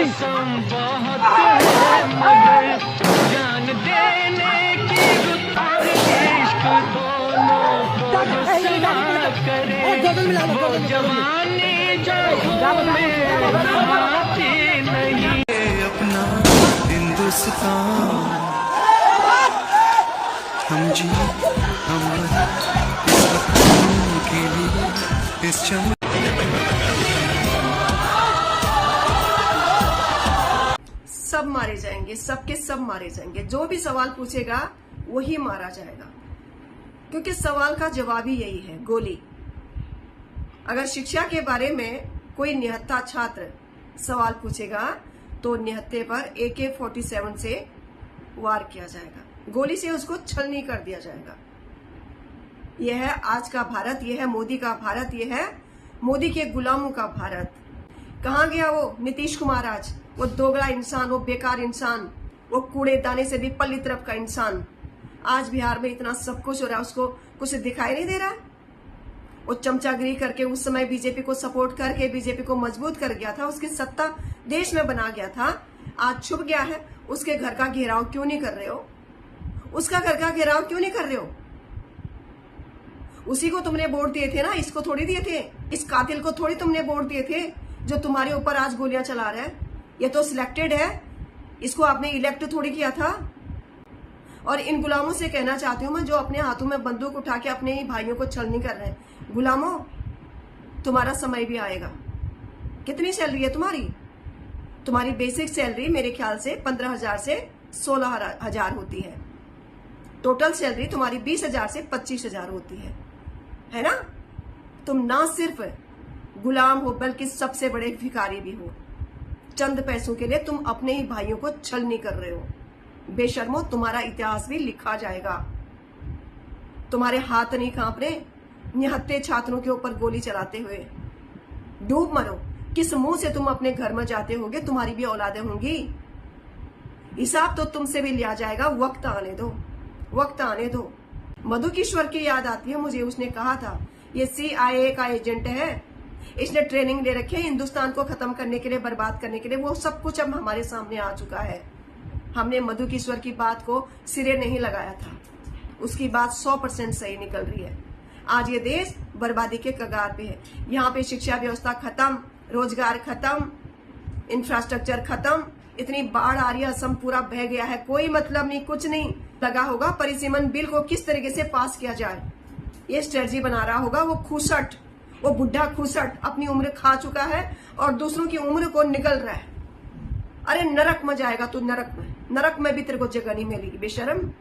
नहीं। जान देने की वो जवानी नहीं अपना हिंदुस्तान हम जी हम इस वतन के लिए इस चमन सब मारे जाएंगे, सबके सब मारे जाएंगे। जो भी सवाल पूछेगा वही मारा जाएगा, क्योंकि सवाल का जवाब ही यही है, गोली। अगर शिक्षा के बारे में कोई निहत्था छात्र सवाल पूछेगा तो निहत्थे पर AK-47 से वार किया जाएगा, गोली से उसको छलनी कर दिया जाएगा। यह है आज का भारत, यह है मोदी का भारत, यह है मोदी के गुलामों का भारत। कहाँ गया वो नीतीश कुमार आज? वो दोगला इंसान, वो बेकार इंसान, वो कूड़ेदाने से भी पल्ली तरफ का इंसान। आज बिहार में इतना सब कुछ हो रहा है, उसको कुछ दिखाई नहीं दे रहा। वो चमचागिरी करके उस समय बीजेपी को सपोर्ट करके बीजेपी को मजबूत कर गया था, उसकी सत्ता देश में बना गया था। आज छुप गया है, उसके घर का घेराव क्यों नहीं कर रहे हो? उसका घर का घेराव क्यों नहीं कर रहे हो? उसी को तुमने वोट दिए थे ना, इसको थोड़ी दिए थे, इस कातिल को थोड़ी तुमने वोट दिए थे जो तुम्हारे ऊपर आज गोलियां चला रहा है। ये तो सिलेक्टेड है, इसको आपने इलेक्ट थोड़ी किया था। और इन गुलामों से कहना चाहती हूं मैं, जो अपने हाथों में बंदूक उठा के अपने ही भाइयों को छलनी कर रहे हैं, गुलामों तुम्हारा समय भी आएगा। कितनी सैलरी है तुम्हारी? तुम्हारी बेसिक सैलरी मेरे ख्याल से 15,000 से 16,000 होती है। टोटल सैलरी तुम्हारी 20,000 से 25,000 होती है ना? तुम ना सिर्फ गुलाम हो बल्कि सबसे बड़े भिखारी भी हो। चंद पैसों के लिए तुम अपने ही भाइयों को छलनी कर रहे हो। बेशर्मो, तुम्हारा इतिहास भी लिखा जाएगा। तुम्हारे हाथ नहीं कांप रहे निहत्थे छात्रों के ऊपर गोली चलाते हुए। डूब मरो। किस मुंह से तुम अपने घर में जाते होगे? तुम्हारी भी औलादें होंगी, हिसाब तो तुमसे भी लिया जाएगा। वक्त आने दो, वक्त आने दो। मधु किश्वर की याद आती है मुझे, उसने कहा था ये CIA का एजेंट है, इसने ट्रेनिंग ले रखी है हिंदुस्तान को खत्म करने के लिए, बर्बाद करने के लिए। वो सब कुछ अब हमारे सामने आ चुका है। हमने मधु किश्वर की बात को सिरे नहीं लगाया था, उसकी बात 100% सही निकल रही है। आज ये देश बर्बादी के कगार पे है। यहाँ पे शिक्षा व्यवस्था खत्म, रोजगार खत्म, इंफ्रास्ट्रक्चर खत्म, इतनी बाढ़ आ रही है, असम पूरा बह गया है, कोई मतलब नहीं, कुछ नहीं लगा होगा परिसीमन बिल को किस तरीके से पास किया जाए। ये स्ट्रेटजी बना रहा होगा वो खूसट, वो बुढ़ा खूसट, अपनी उम्र खा चुका है और दूसरों की उम्र को निकल रहा है। अरे नरक में जाएगा तू, नरक में भी तेरे को जगह नहीं मिलेगी बेशरम।